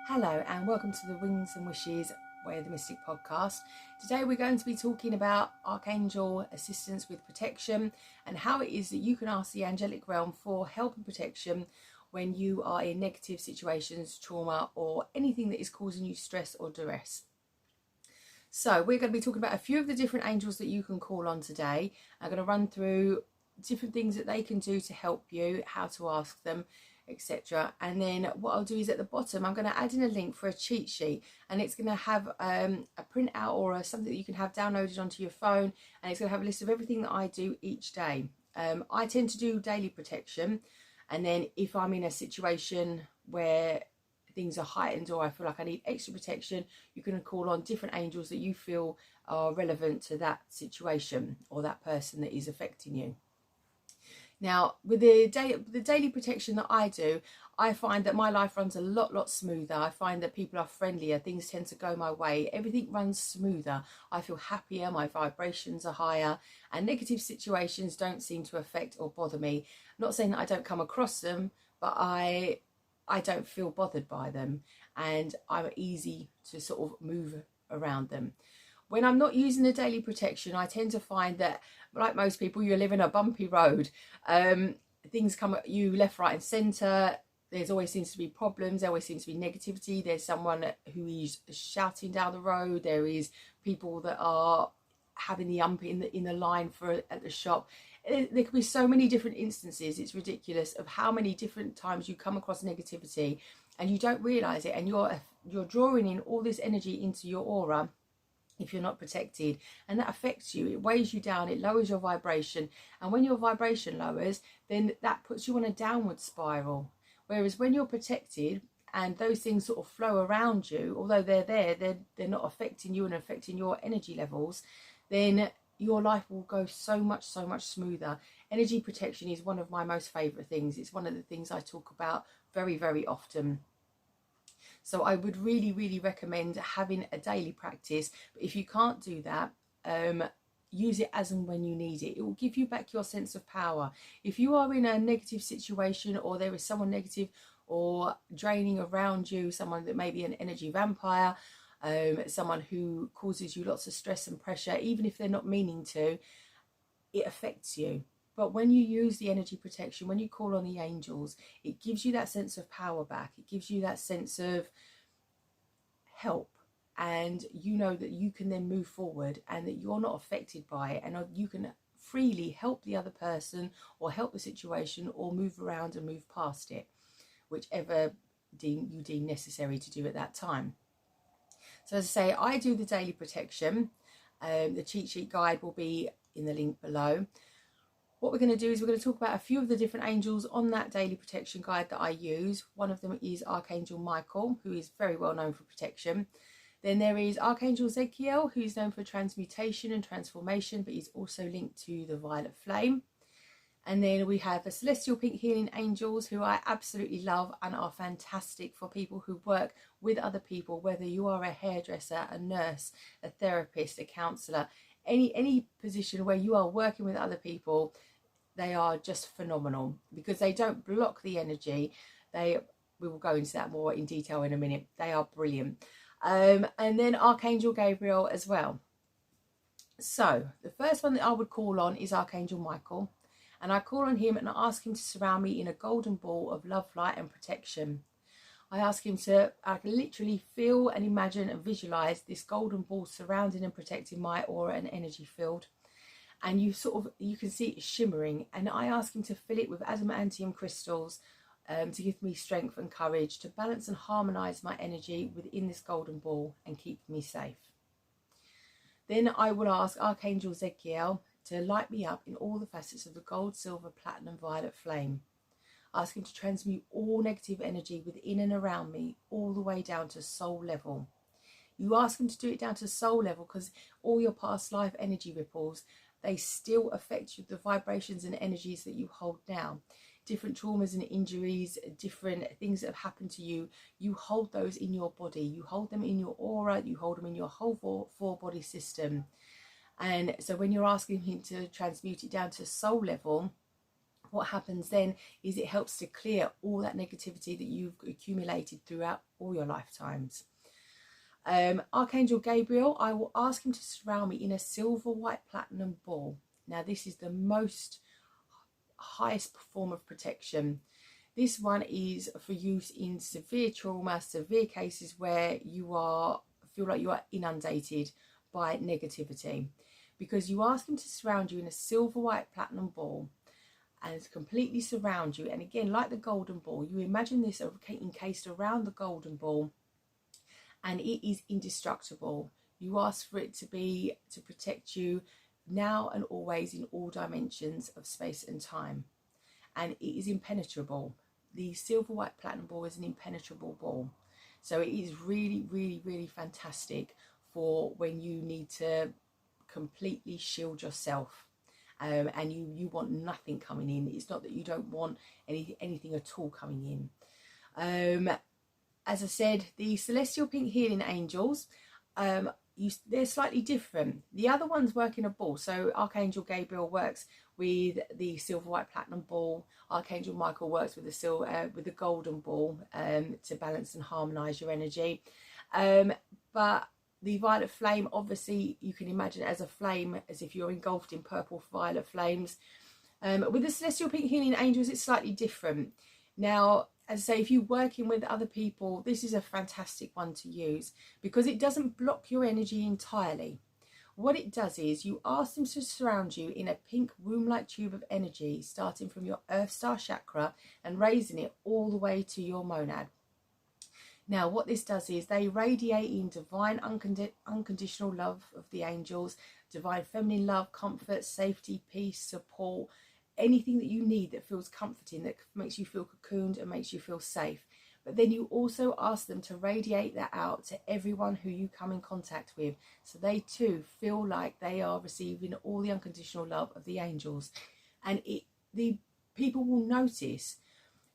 Hello and welcome to the Wings and Wishes Way of the Mystic podcast. Today we're going to be talking about Archangel assistance with protection and how it is that you can ask the angelic realm for help and protection when you are in negative situations, trauma, or anything that is causing you stress or duress. So we're going to be talking about a few of the different angels that you can call on today. I'm going to run through different things that they can do to help you, how to ask them, etc. And then what I'll do is at the bottom I'm going to add in a link for a cheat sheet, and it's going to have a printout or something that you can have downloaded onto your phone, and it's going to have a list of everything that I do each day. I tend to do daily protection, and then if I'm in a situation where things are heightened or I feel like I need extra protection, you can call on different angels that you feel are relevant to that situation or that person that is affecting you. Now, with the daily protection that I do, I find that my life runs a lot smoother. I find that people are friendlier, things tend to go my way, everything runs smoother. I feel happier, my vibrations are higher, and negative situations don't seem to affect or bother me. I'm not saying that I don't come across them, but I don't feel bothered by them, and I'm easy to sort of move around them. When I'm not using the daily protection, I tend to find that, like most people, you live in a bumpy road. Things come at you left, right and centre. There's always seems to be problems. There always seems to be negativity. There's someone who is shouting down the road. There is people that are having the ump in the line at the shop. There could be so many different instances. It's ridiculous of how many different times you come across negativity and you don't realise it, and you're drawing in all this energy into your aura if you're not protected, and that affects you. It weighs you down, it lowers your vibration, and when your vibration lowers, then that puts you on a downward spiral. Whereas when you're protected and those things sort of flow around you, although they're there, they're not affecting you and affecting your energy levels, then your life will go so much smoother. Energy protection is one of my most favourite things. It's one of the things I talk about very often. So I would really recommend having a daily practice. But if you can't do that, use it as and when you need it. It will give you back your sense of power. If you are in a negative situation, or there is someone negative or draining around you, someone that may be an energy vampire, someone who causes you lots of stress and pressure, even if they're not meaning to, it affects you. But when you use the energy protection, when you call on the angels, it gives you that sense of power back. It gives you that sense of help, and you know that you can then move forward and that you're not affected by it, and you can freely help the other person or help the situation or move around and move past it, whichever you deem necessary to do at that time. So as I say, I do the daily protection. The cheat sheet guide will be in the link below. What we're going to do is we're going to talk about a few of the different angels on that daily protection guide that I use. One of them is Archangel Michael, who is very well known for protection. Then there is Archangel Zedkiel, who's known for transmutation and transformation, but he's also linked to the violet flame. And then we have the celestial pink healing angels, who I absolutely love and are fantastic for people who work with other people, whether you are a hairdresser, a nurse, a therapist, a counsellor, any position where you are working with other people. They are just phenomenal because they don't block the energy. We will go into that more in detail in a minute. They are brilliant. And then Archangel Gabriel as well. So the first one that I would call on is Archangel Michael. And I call on him and I ask him to surround me in a golden ball of love, light and protection. I ask him I can literally feel and imagine and visualise this golden ball surrounding and protecting my aura and energy field. And you can see it shimmering, and I ask him to fill it with adamantium crystals to give me strength and courage to balance and harmonise my energy within this golden ball and keep me safe. Then I will ask Archangel Zedkiel to light me up in all the facets of the gold, silver, platinum, violet flame. Ask him to transmute all negative energy within and around me all the way down to soul level. You ask him to do it down to soul level because all your past life energy ripples, they still affect you, the vibrations and energies that you hold now. Different traumas and injuries, different things that have happened to you, you hold those in your body. You hold them in your aura, you hold them in your whole four body system. And so when you're asking him to transmute it down to soul level, what happens then is it helps to clear all that negativity that you've accumulated throughout all your lifetimes. Archangel Gabriel, I will ask him to surround me in a silver, white, platinum ball. Now this is the most highest form of protection. This one is for use in severe trauma, severe cases where you feel like you are inundated by negativity, because you ask him to surround you in a silver, white, platinum ball and completely surround you. And again, like the golden ball, you imagine this encased around the golden ball, and it is indestructible. You ask for it to protect you now and always in all dimensions of space and time, and it is impenetrable. The silver, white, platinum ball is an impenetrable ball, so it is really, really, really fantastic for when you need to completely shield yourself, and you want nothing coming in. It's not that you don't want anything at all coming in. As I said, the celestial pink healing angels, they're slightly different. The other ones work in a ball. So Archangel Gabriel works with the silver, white, platinum ball. Archangel Michael works with the golden ball to balance and harmonize your energy. But the violet flame, obviously, you can imagine as a flame, as if you're engulfed in purple violet flames. With the celestial pink healing angels, it's slightly different. Now, as I say, if you're working with other people, this is a fantastic one to use because it doesn't block your energy entirely. What it does is you ask them to surround you in a pink womb-like tube of energy, starting from your Earth Star chakra and raising it all the way to your monad. Now, what this does is they radiate in divine unconditional love of the angels, divine feminine love, comfort, safety, peace, support, anything that you need that feels comforting, that makes you feel cocooned and makes you feel safe. But then you also ask them to radiate that out to everyone who you come in contact with, so they too feel like they are receiving all the unconditional love of the angels. And the people will notice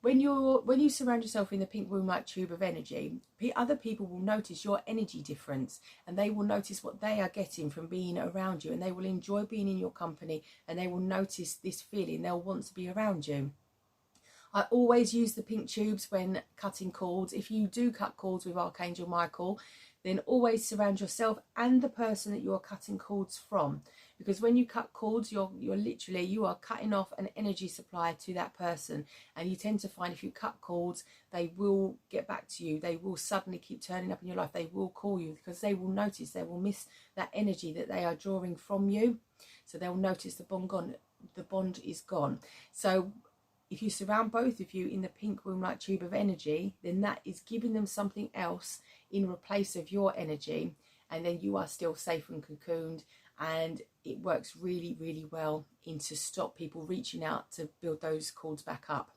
when you surround yourself in the pink womb-like tube of energy, other people will notice your energy difference, and they will notice what they are getting from being around you, and they will enjoy being in your company, and they will notice this feeling. They'll want to be around you. I always use the pink tubes when cutting cords. If you do cut cords with Archangel Michael, then always surround yourself and the person that you're cutting cords from, because when you cut cords, you are cutting off an energy supply to that person. And you tend to find if you cut cords, they will get back to you. They will suddenly keep turning up in your life. They will call you because they will notice, they will miss that energy that they are drawing from you. So they'll notice the bond is gone. So if you surround both of you in the pink womb-like tube of energy, then that is giving them something else in replace of your energy, and then you are still safe and cocooned, and it works really, really well to stop people reaching out to build those cords back up.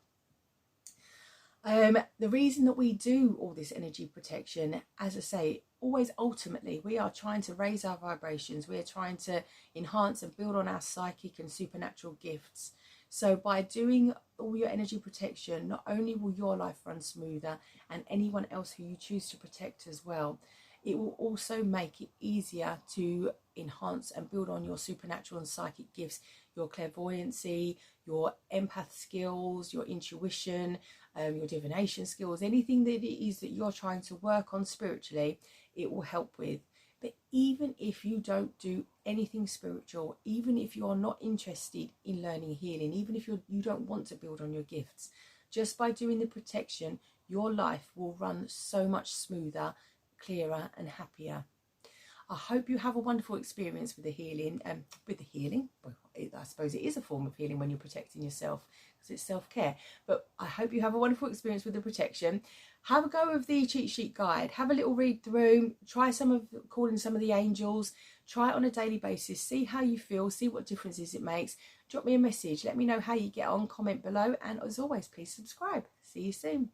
The reason that we do all this energy protection, as I say, always ultimately we are trying to raise our vibrations. We are trying to enhance and build on our psychic and supernatural gifts. So by doing all your energy protection, not only will your life run smoother, and anyone else who you choose to protect as well, it will also make it easier to enhance and build on your supernatural and psychic gifts, your clairvoyancy, your empath skills, your intuition, your divination skills, anything that it is that you're trying to work on spiritually, it will help with. But even if you don't do anything spiritual, even if you're not interested in learning healing, even if you don't want to build on your gifts, just by doing the protection, your life will run so much smoother, clearer and happier. I hope you have a wonderful experience with the healing. Well, I suppose it is a form of healing when you're protecting yourself, because it's self-care. But I hope you have a wonderful experience with the protection. Have a go of the cheat sheet guide. Have a little read through. Try calling some of the angels. Try it on a daily basis. See how you feel. See what differences it makes. Drop me a message. Let me know how you get on. Comment below. And as always, please subscribe. See you soon.